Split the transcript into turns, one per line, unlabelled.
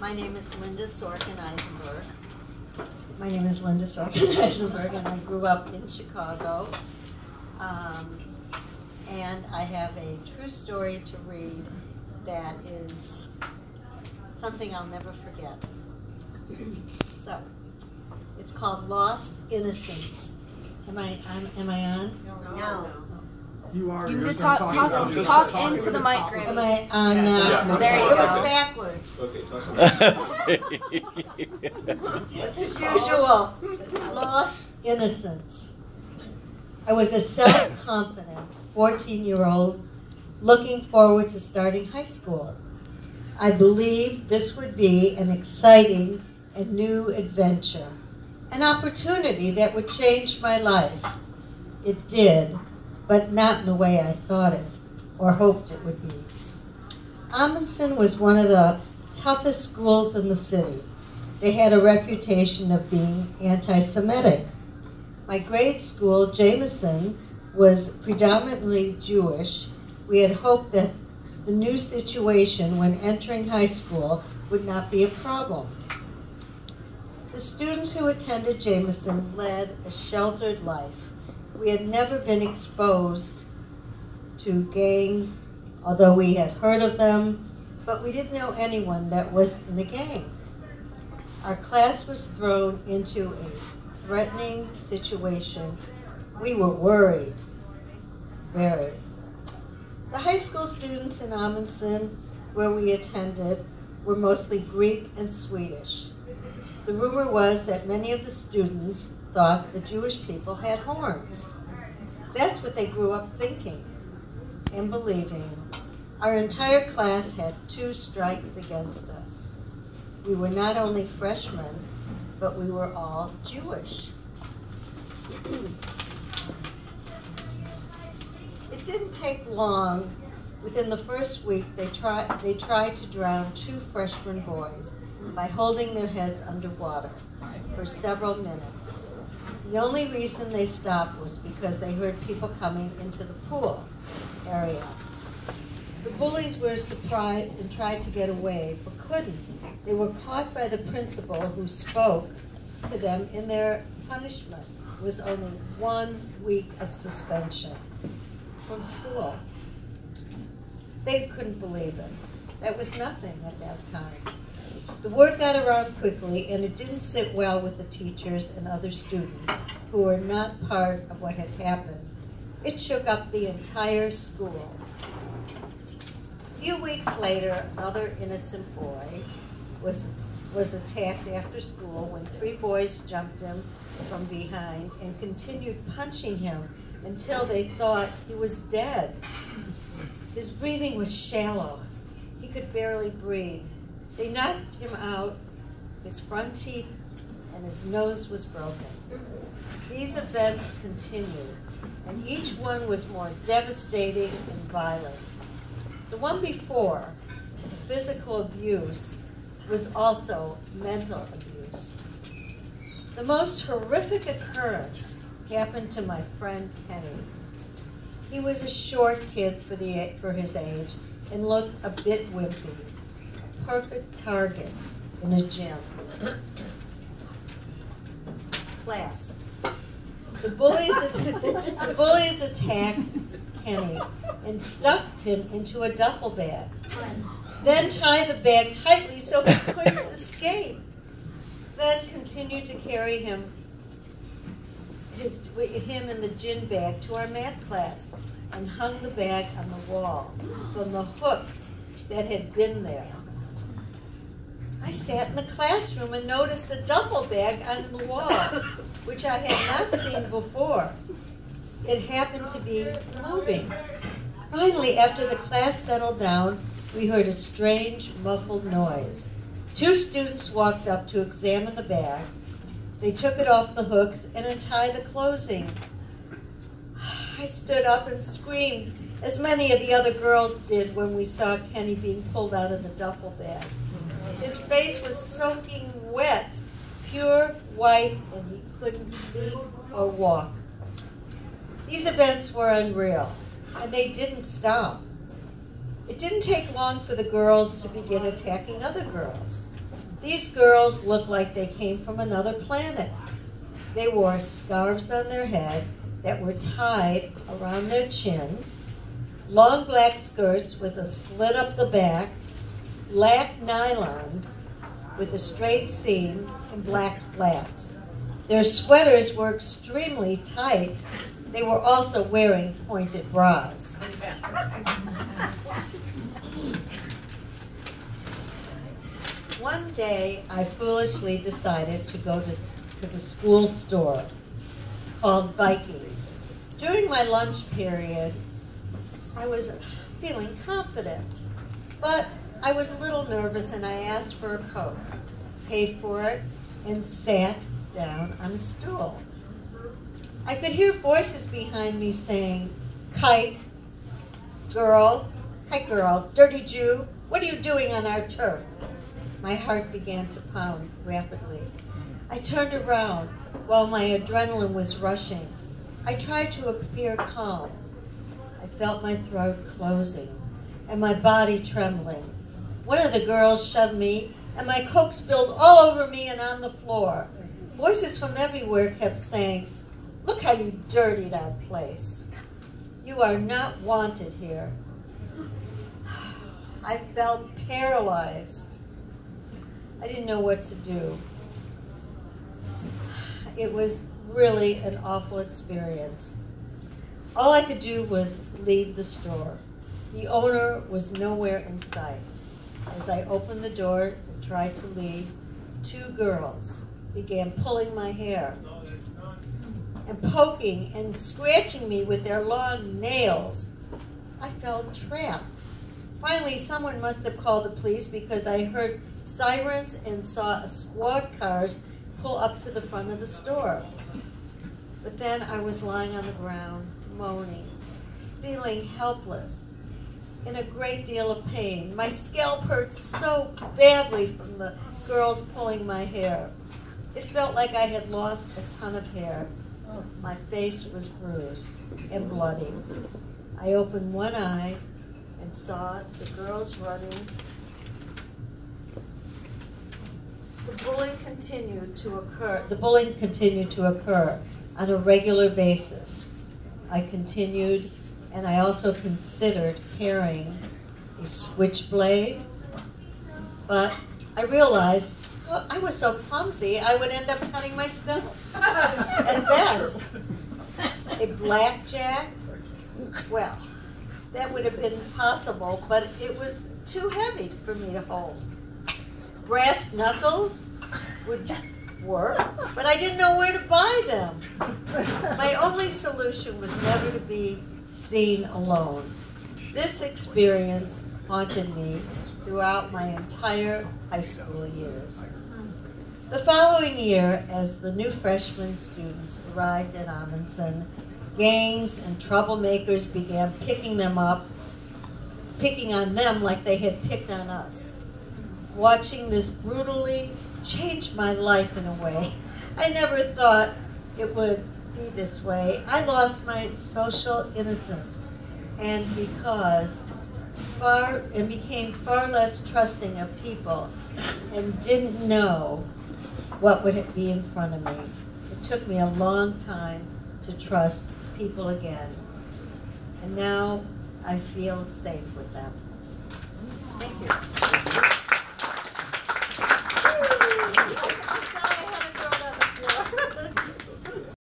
My name is Linda Sorkin Eisenberg. My name is Linda Sorkin Eisenberg, and I grew up in Chicago. And I have a true story to read that is something I'll never forget. So, it's called Lost Innocence. Am I on?
No.
You are.
You
You're
need to talk into the mic, Grammy.
Am I on now?
Yeah. There you
It
go.
was backwards. As usual, Lost Innocence. I was a self-confident 14-year-old looking forward to starting high school. I believed this would be an exciting and new adventure, an opportunity that would change my life. It did, but not in the way I thought it or hoped it would be. Amundsen was one of the toughest schools in the city. They had a reputation of being anti-Semitic. My grade school, Jameson, was predominantly Jewish. We had hoped that the new situation when entering high school would not be a problem. The students who attended Jameson led a sheltered life. We had never been exposed to gangs, although we had heard of them, but we didn't know anyone that was in a gang. Our class was thrown into a threatening situation. We were worried, very. The high school students in Amundsen, where we attended, were mostly Greek and Swedish. The rumor was that many of the students thought the Jewish people had horns. That's what they grew up thinking and believing. Our entire class had 2 strikes against us. We were not only freshmen, but we were all Jewish. It didn't take long. Within the first week, they tried to drown 2 freshman boys by holding their heads underwater for several minutes. The only reason they stopped was because they heard people coming into the pool area. The bullies were surprised and tried to get away, but couldn't. They were caught by the principal, who spoke to them in their punishment. It was only 1 week of suspension from school. They couldn't believe it. That was nothing at that time. The word got around quickly, and it didn't sit well with the teachers and other students who were not part of what had happened. It shook up the entire school. A few weeks later, another innocent boy was attacked after school when 3 boys jumped him from behind and continued punching him until they thought he was dead. His breathing was shallow. He could barely breathe. They knocked him out. His front teeth and his nose was broken. These events continued, and each one was more devastating and violent. The one before, the physical abuse, was also mental abuse. The most horrific occurrence happened to my friend Kenny. He was a short kid for his age and looked a bit wimpy. A perfect target in a gym. Class. The bullies attacked Kenny and stuffed him into a duffel bag. Then tied the bag tightly so he couldn't escape. Then continued to carry him in the gin bag to our math class and hung the bag on the wall from the hooks that had been there. I sat in the classroom and noticed a duffel bag on the wall, which I had not seen before. It happened to be moving. Finally, after the class settled down, we heard a strange, muffled noise. 2 students walked up to examine the bag. They took it off the hooks and untied the closing. I stood up and screamed, as many of the other girls did when we saw Kenny being pulled out of the duffel bag. His face was soaking wet, pure white, and he couldn't speak or walk. These events were unreal, and they didn't stop. It didn't take long for the girls to begin attacking other girls. These girls looked like they came from another planet. They wore scarves on their head that were tied around their chin, long black skirts with a slit up the back, black nylons with a straight seam, and black flats. Their sweaters were extremely tight. They were also wearing pointed bras. One day, I foolishly decided to go to the school store called Vikings. During my lunch period, I was feeling confident, but I was a little nervous and I asked for a Coke, paid for it, and sat down on a stool. I could hear voices behind me saying, kite girl, dirty Jew, what are you doing on our turf? My heart began to pound rapidly. I turned around while my adrenaline was rushing. I tried to appear calm. I felt my throat closing and my body trembling. One of the girls shoved me and my Coke spilled all over me and on the floor. Voices from everywhere kept saying, look how you dirtied our place. You are not wanted here. I felt paralyzed. I didn't know what to do. It was really an awful experience. All I could do was leave the store. The owner was nowhere in sight. As I opened the door and tried to leave, two girls began pulling my hair and poking and scratching me with their long nails. I felt trapped. Finally, someone must have called the police because I heard sirens and saw a squad cars pull up to the front of the store. But then I was lying on the ground, moaning, feeling helpless, in a great deal of pain. My scalp hurt so badly from the girls pulling my hair. It felt like I had lost a ton of hair. My face was bruised and bloody. I opened one eye and saw the girls running. The bullying continued to occur on a regular basis. I continued, and I also considered carrying a switchblade, but I realized I was so clumsy I would end up cutting myself. At best, a blackjack, well, that would have been possible, but it was too heavy for me to hold. Brass knuckles would work, but I didn't know where to buy them. My only solution was never to be seen alone. This experience haunted me throughout my entire high school years. The following year, as the new freshman students arrived at Amundsen, gangs and troublemakers began picking on them like they had picked on us. Watching this brutally changed my life in a way. I never thought it would be this way. I lost my social innocence and became far less trusting of people and didn't know what would be in front of me. It took me a long time to trust people again. And now I feel safe with them. Thank you.